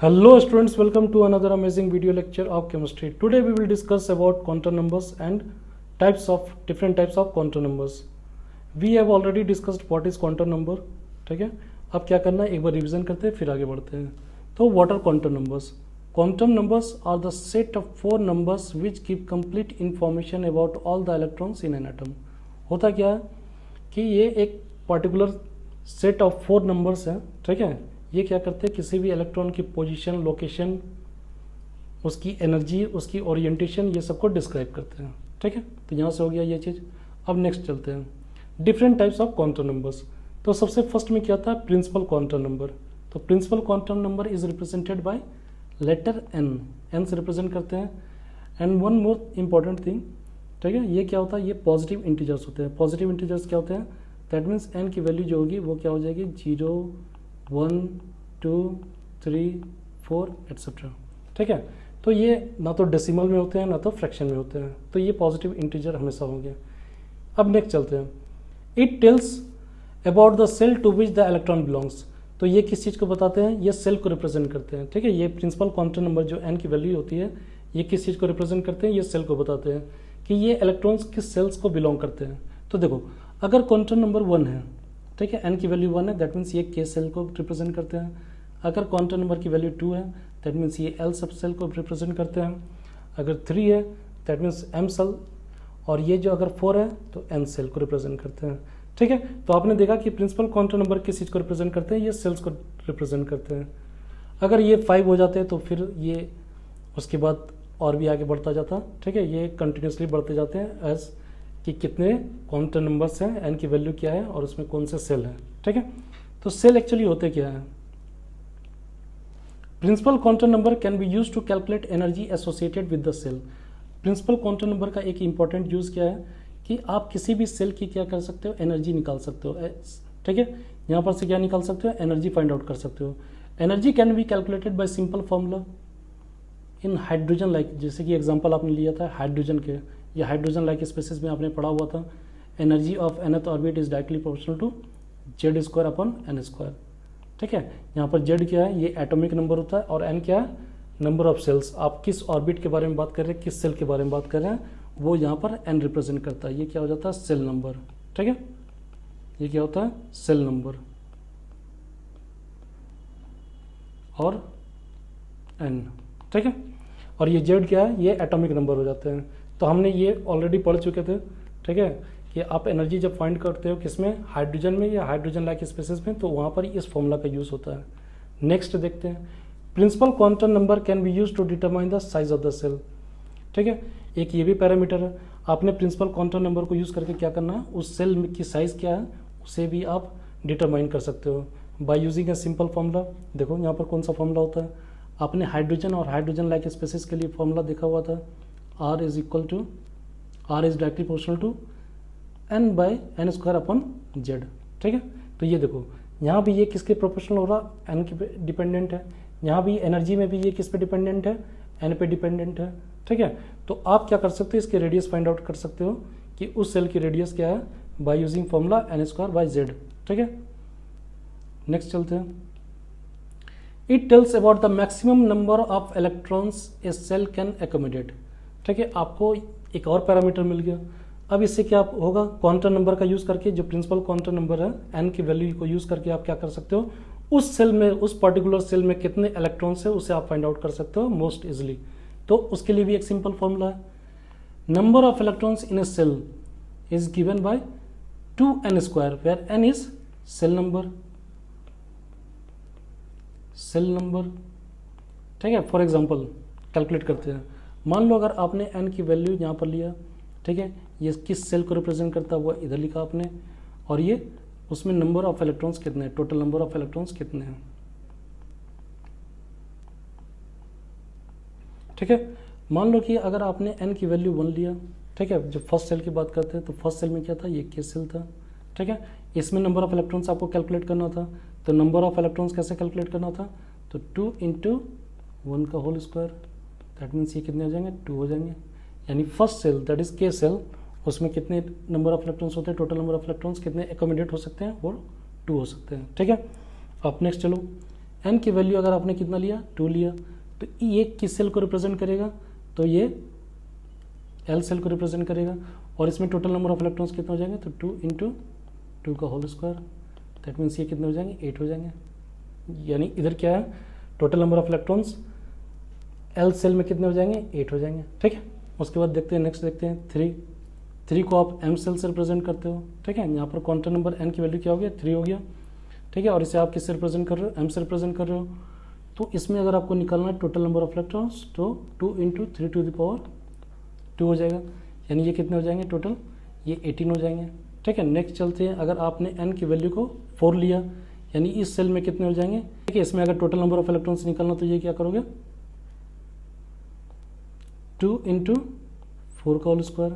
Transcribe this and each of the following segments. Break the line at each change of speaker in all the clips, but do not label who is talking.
Hello students, welcome to another amazing video lecture of chemistry. Today we will discuss about quantum numbers and different types of quantum numbers. We have already discussed what is quantum number. ठीक है, अब क्या करना है, एक बार revision करते हैं फिर आगे बढ़ते हैं. तो what are quantum numbers? Quantum numbers are the set of four numbers which give complete information about all the electrons in an atom. होता क्या है कि ये एक particular set of four numbers हैं. ठीक है, ये क्या करते हैं, किसी भी इलेक्ट्रॉन की पोजीशन, लोकेशन, उसकी एनर्जी, उसकी ओरिएंटेशन, ये सबको डिस्क्राइब करते हैं. ठीक है, तो यहाँ से हो गया ये चीज़. अब नेक्स्ट चलते हैं, different types of quantum numbers. तो सबसे फर्स्ट में क्या था, प्रिंसिपल क्वांटम नंबर. तो principal quantum number is represented by letter N से रिप्रेजेंट करते हैं. And one more important thing, ठीक है, ये क्या होता है, ये पॉजिटिव इंटीजर्स होते हैं. पॉजिटिव इंटीजर्स क्या होते हैं, दैट मीन्स एन की वैल्यू जो होगी वो क्या हो जाएगी, 0, 1, 2, 3, 4 एट्सेट्रा. ठीक है, तो ये ना तो डेसिमल में होते हैं ना तो फ्रैक्शन में होते हैं, तो ये पॉजिटिव इंटीजर हमेशा होंगे. अब नेक्स्ट चलते हैं, it tells about the shell to which the electron belongs. तो ये किस चीज़ को बताते हैं, ये सेल को रिप्रेजेंट करते हैं. ठीक है, ये प्रिंसिपल क्वांटम नंबर जो एन की वैल्यू होती है, ये किस चीज़ को रिप्रेजेंट करते हैं, ये सेल को बताते हैं कि ये इलेक्ट्रॉन्स किस सेल्स को बिलोंग करते हैं. तो देखो, अगर क्वांटम नंबर 1 है, ठीक है, एन की वैल्यू 1 है, दैट मीन्स ये के सेल को रिप्रेजेंट करते हैं. अगर क्वांटम नंबर की वैल्यू 2 है, दैट मीन्स ये एल सब सेल को रिप्रेजेंट करते हैं. अगर 3 है, दैट मीन्स एम सेल, और ये जो अगर 4 है तो एन सेल को रिप्रेजेंट करते हैं. ठीक है, तो आपने देखा कि प्रिंसिपल क्वांटम नंबर किस चीज़ को रिप्रेजेंट करते हैं, ये सेल्स को रिप्रेजेंट करते हैं. अगर ये 5 हो जाते हैं तो फिर ये उसके बाद और भी आगे बढ़ता जाता. ठीक है, ये कंटिन्यूसली बढ़ते जाते हैं एज कि कितने क्वांटम नंबर्स हैं, एन की वैल्यू क्या है और उसमें कौन से सेल हैं. ठीक है, तो सेल एक्चुअली होते क्या है. Principal quantum number can be use to calculate energy associated with the shell. Principal quantum number का एक इंपॉर्टेंट यूज क्या है कि आप किसी भी सेल की क्या कर सकते हो, एनर्जी निकाल सकते हो. ठीक है, यहाँ पर से क्या निकाल सकते हो, एनर्जी फाइंड आउट कर सकते हो. Energy can be calculated by simple formula in hydrogen like, जैसे कि एग्जांपल आपने लिया था हाइड्रोजन के, या हाइड्रोजन लाइक स्पेसिस में आपने पढ़ा हुआ था, energy of nth orbit is directly proportional to Z square upon N square. ठीक है, यहाँ पर जेड क्या है, ये एटॉमिक नंबर होता है, और एन क्या है, नंबर ऑफ सेल्स. आप किस ऑर्बिट के बारे में बात कर रहे हैं, किस सेल के बारे में बात कर रहे हैं, वो यहाँ पर एन रिप्रेजेंट करता है. ये क्या हो जाता है, सेल नंबर. ठीक है, ये क्या होता है, सेल नंबर, और एन. ठीक है, और ये जेड क्या है, ये एटॉमिक नंबर हो जाते हैं. तो हमने ये ऑलरेडी पढ़ चुके थे. ठीक है, कि आप एनर्जी जब फाइंड करते हो किसमें, हाइड्रोजन में या हाइड्रोजन लाइक स्पेसिस में, तो वहाँ पर इस फॉर्मूला का यूज़ होता है. नेक्स्ट देखते हैं, principal quantum number can be use to determine the size of the shell. ठीक है, एक ये भी पैरामीटर है. आपने प्रिंसिपल क्वांटम नंबर को यूज़ करके क्या करना है, उस सेल की साइज़ क्या है उसे भी आप डिटरमाइन कर सकते हो by using a simple formula. देखो यहाँ पर कौन सा फॉर्मूला होता है, आपने हाइड्रोजन और हाइड्रोजन लाइक स्पेसिस के लिए फॉर्मूला देखा हुआ था, R is directly proportional to n by N square upon Z. ठीक है, तो ये देखो यहाँ भी ये किसके प्रोपोर्शनल हो रहा, n के पे डिपेंडेंट है. यहाँ भी एनर्जी में भी ये किस पे डिपेंडेंट है, n पे डिपेंडेंट है. ठीक है, तो आप क्या कर सकते हो, इसके रेडियस फाइंड आउट कर सकते हो कि उस सेल की रेडियस क्या है by using formula N square by Z. ठीक है, नेक्स्ट चलते हैं, it tells about the maximum number of electrons a shell can accommodate. ठीक है, आपको एक और पैरामीटर मिल गया. अब इससे क्या होगा, क्वांटम नंबर का यूज करके, जो प्रिंसिपल क्वांटम नंबर है एन की वैल्यू को यूज करके आप क्या कर सकते हो, उस सेल में, उस पर्टिकुलर सेल में कितने इलेक्ट्रॉन्स है उसे आप फाइंड आउट कर सकते हो मोस्ट इजिली. तो उसके लिए भी एक सिंपल फॉर्मूला है, number of electrons in a shell is given by 2n square, where n is shell number. ठीक है, फॉर एग्जांपल कैलकुलेट करते हैं. मान लो अगर आपने n की वैल्यू यहाँ पर लिया, ठीक है, ये किस सेल को रिप्रेजेंट करता है वो इधर लिखा आपने, और ये उसमें नंबर ऑफ इलेक्ट्रॉन्स कितने हैं, टोटल नंबर ऑफ इलेक्ट्रॉन्स कितने हैं. ठीक है, मान लो कि अगर आपने n की वैल्यू 1 लिया, ठीक है, जब फर्स्ट सेल की बात करते हैं तो फर्स्ट सेल में क्या था, ये के सेल था. ठीक है, इसमें नंबर ऑफ इलेक्ट्रॉन्स आपको कैलकुलेट करना था. तो नंबर ऑफ इलेक्ट्रॉन्स कैसे कैलकुलेट करना था, तो 2 × 1 का होल स्क्वायर, दैट मीन्स ये कितने हो जाएंगे, 2 हो जाएंगे. यानी फर्स्ट सेल दैट इज के सेल, उसमें कितने नंबर ऑफ इलेक्ट्रॉन्स होते हैं, टोटल नंबर ऑफ इलेक्ट्रॉन्स कितने एकोमोडेट हो सकते हैं, वो 2 हो सकते हैं. ठीक है, अब नेक्स्ट चलो, एन की वैल्यू अगर आपने कितना लिया 2 लिया तो ये किस सेल को रिप्रेजेंट करेगा, तो ये एल सेल को रिप्रेजेंट करेगा। और इसमें टोटल नंबर ऑफ इलेक्ट्रॉन्स कितने हो जाएंगे, तो 2 इंटू 2 का होल स्क्वायर, दैट मीन्स ये कितने हो जाएंगे 8 हो जाएंगे। यानी इधर क्या है, total number of electrons L shell में कितने हो जाएंगे 8 हो जाएंगे। ठीक है, उसके बाद देखते हैं नेक्स्ट, देखते हैं 3 को आप एम सेल से रिप्रेजेंट करते हो। ठीक है, यहाँ पर क्वांटम नंबर एन की वैल्यू क्या हो गया 3 हो गया। ठीक है, और इसे आप किससे रिप्रेजेंट कर रहे हो, एम से रिप्रेजेंट कर रहे हो। तो इसमें अगर आपको निकालना है टोटल नंबर ऑफ इलेक्ट्रॉन्स तो 2 इंटू 3 टू द पावर 2 हो जाएगा। यानी ये कितने हो जाएंगे टोटल, ये 18 हो जाएंगे। ठीक है, नेक्स्ट चलते हैं, अगर आपने एन की वैल्यू को 4 लिया यानी इस सेल में कितने हो जाएंगे। ठीक है, इसमें अगर टोटल नंबर ऑफ इलेक्ट्रॉन्स निकालना तो ये क्या करोगे 2 इंटू 4 का होल स्क्वायर,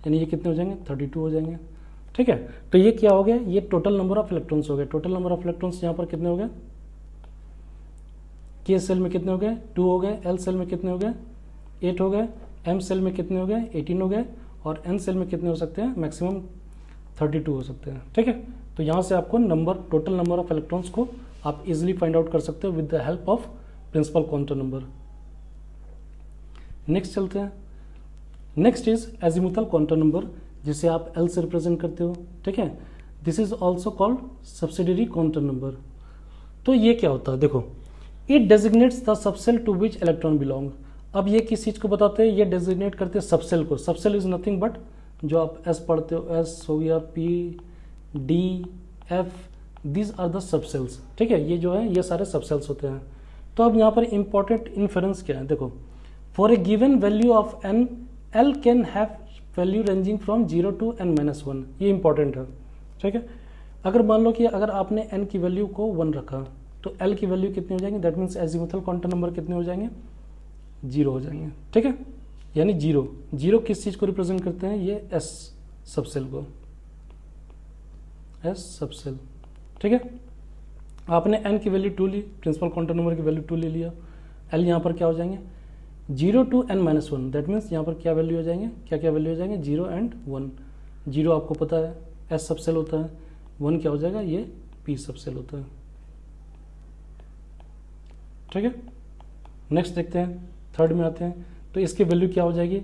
यानी ये कितने हो जाएंगे 32 हो जाएंगे। ठीक है, तो ये क्या हो गया, ये टोटल नंबर ऑफ इलेक्ट्रॉन्स हो गए। टोटल नंबर ऑफ इलेक्ट्रॉन्स यहाँ पर कितने हो गए, के सेल में कितने हो गए 2 हो गए, एल सेल में कितने हो गए 8 हो गए, एम सेल में कितने हो गए 18 हो गए, और एन सेल में कितने हो सकते हैं मैक्सिमम 32 हो सकते हैं। ठीक है, तो यहाँ से आपको टोटल नंबर ऑफ इलेक्ट्रॉन्स को आप इजिली फाइंड आउट कर सकते हो with the help of principal quantum number. Next चलते हैं, next is azimuthal quantum number, जिसे आप एल से रिप्रेजेंट करते हो। ठीक है, this is also called subsidiary quantum number. तो ये क्या होता है, देखो it designates the subshell to which electron belong. अब ये किस चीज को बताते हैं, ये डेजिग्नेट करते हैं सबसेल को। सबसेल इज नथिंग बट जो आप एस पढ़ते हो, एस हो गया, P D F, these are the subshells. ठीक है, ये जो है ये सारे सबसेल्स होते हैं। तो अब यहाँ पर इंपॉर्टेंट इन्फरेंस क्या है, देखो for a given value of N L can have value ranging from 0 to n-1। ये इंपॉर्टेंट है। ठीक है, अगर मान लो कि अगर आपने n की वैल्यू को 1 रखा तो l की वैल्यू कितनी हो जाएंगी, that means azimuthal quantum number कितने हो जाएंगे 0 हो जाएंगे। ठीक है, यानी 0 किस चीज को रिप्रेजेंट करते हैं, ये s सबसेल को, s सबसेल। ठीक है, आपने n की वैल्यू 2 ली, प्रिंसिपल क्वांटम नंबर की वैल्यू 2 ले लिया, l यहाँ पर क्या हो जाएंगे 0 टू n-1, दैट मीन्स यहाँ पर क्या वैल्यू हो जाएंगे, क्या क्या वैल्यू हो जाएंगे 0 एंड 1। 0 आपको पता है s सबसेल होता है, 1 क्या हो जाएगा ये p सबसेल होता है। ठीक है, नेक्स्ट देखते हैं, थर्ड में आते हैं, तो इसकी वैल्यू क्या हो जाएगी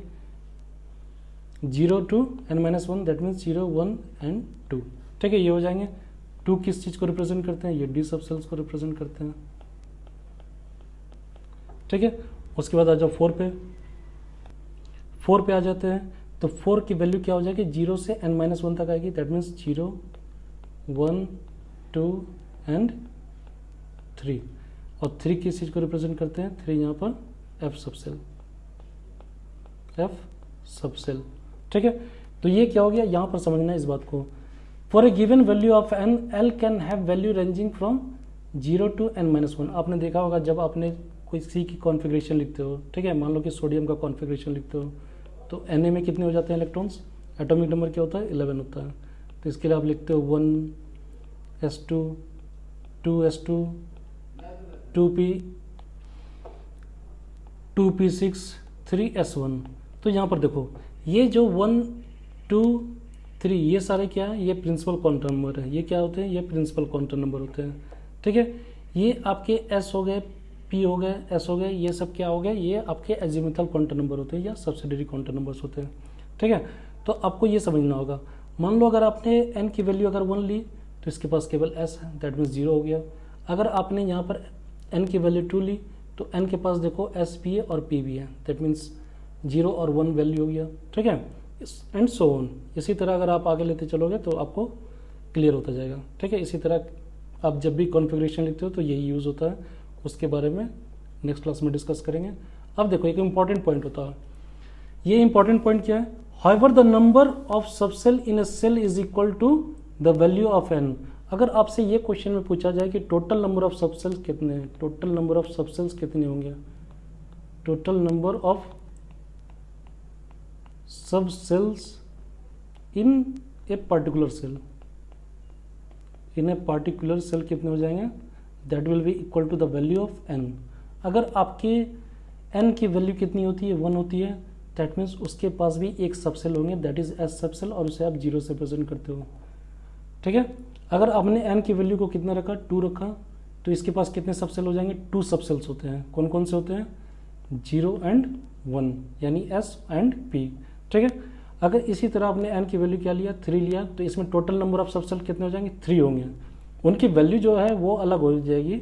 0 to n-1, that means 0 1 and 2। ठीक है, ये हो जाएंगे। 2 किस चीज को रिप्रेजेंट करते हैं, ये d सबसेल्स को रिप्रेजेंट करते हैं। ठीक है, उसके बाद आ जाओ 4 पे आ जाते हैं, तो 4 की वैल्यू क्या हो जाएगी 0 से n-1 तक आएगी, दैट मीन्स 0 1 2 एंड 3। और 3 किस चीज को रिप्रेजेंट करते हैं, 3 यहाँ पर f सबसेल। ठीक है, तो ये क्या हो गया, यहाँ पर समझना है इस बात को। For a given value of n l can have value ranging from 0 to n-1। आपने देखा होगा जब आपने कोई सी की कॉन्फ़िगरेशन लिखते हो, ठीक है, मान लो कि सोडियम का कॉन्फ़िगरेशन लिखते हो तो Na में कितने हो जाते हैं इलेक्ट्रॉन्स, एटॉमिक नंबर क्या होता है 11 होता है। तो इसके लिए आप लिखते हो 1s2 2s2 2p6 3s1। तो यहाँ पर देखो ये जो 1 2 3 ये सारे क्या है, ये प्रिंसिपल क्वांटम नंबर है। ये क्या होते हैं, ये प्रिंसिपल क्वांटम नंबर होते हैं। ठीक है, ये आपके s हो गए, p हो गए, s हो गए, ये सब क्या हो गए, ये आपके एजीमुथल क्वांटम नंबर होते हैं या सब्सिडियरी क्वांटम नंबर्स होते हैं। ठीक है, तो आपको ये समझना होगा। मान लो अगर आपने n की वैल्यू अगर 1 ली तो इसके पास केवल s है, दैट मीन्स 0 हो गया। अगर आपने यहाँ पर n की वैल्यू 2 ली तो n के पास देखो s भी है और p भी है, दैट मीन्स 0 और 1 वैल्यू हो गया। ठीक है, एंड सो ऑन। इसी तरह अगर आप आगे लेते चलोगे तो आपको क्लियर होता जाएगा। ठीक है, इसी तरह आप जब भी कॉन्फ़िगरेशन लिखते हो तो यही यूज़ होता है, उसके बारे में नेक्स्ट क्लास में डिस्कस करेंगे। अब देखो एक इंपॉर्टेंट पॉइंट होता है, ये इंपॉर्टेंट पॉइंट क्या है, however the number of subshell in a shell is equal to the value of n। अगर आपसे ये क्वेश्चन में पूछा जाए कि टोटल नंबर ऑफ सबसेल्स कितने हैं, टोटल नंबर ऑफ सबसेल्स कितने होंगे, total number of subshells in a particular shell, in a particular shell कितने हो जाएंगे, that will be equal to the value of n। अगर आपके n की वैल्यू कितनी होती है 1 होती है, दैट मीन्स उसके पास भी एक सबसेल होंगे, दैट इज s सबसेल, और उसे आप 0 से प्रेजेंट करते हो। ठीक है, अगर आपने n की वैल्यू को कितना रखा 2 रखा, तो इसके पास कितने सबसेल हो जाएंगे, 2 सबसेल्स होते हैं। कौन कौन से होते हैं, 0 एंड 1, यानी S एंड P। ठीक है, अगर इसी तरह आपने n की वैल्यू क्या लिया, 3 लिया, तो इसमें टोटल नंबर ऑफ सबसेल कितने हो जाएंगे, 3 होंगे। उनकी वैल्यू जो है वो अलग हो जाएगी,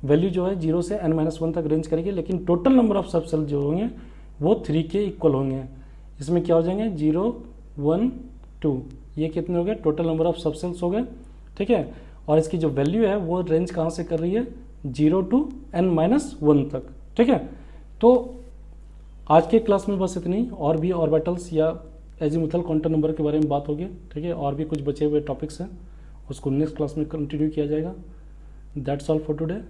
वैल्यू जो है 0 से n-1 तक रेंज करेगी, लेकिन टोटल नंबर ऑफ सबसेल जो होंगे वो 3 के इक्वल होंगे। इसमें क्या हो जाएंगे, 0, 1, 2, ये कितने हो गए, टोटल नंबर ऑफ सबसेल्स हो गए। ठीक है, और इसकी जो वैल्यू है वो रेंज कहाँ से कर रही है, 0 to n-1 तक। ठीक है, तो आज के क्लास में बस इतनी, और भी ऑर्बिटल्स या एजीमुथल क्वांटम नंबर के बारे में बात होगी। ठीक है, और भी कुछ बचे हुए टॉपिक्स हैं, उसको नेक्स्ट क्लास में कंटिन्यू किया जाएगा। That's all for today.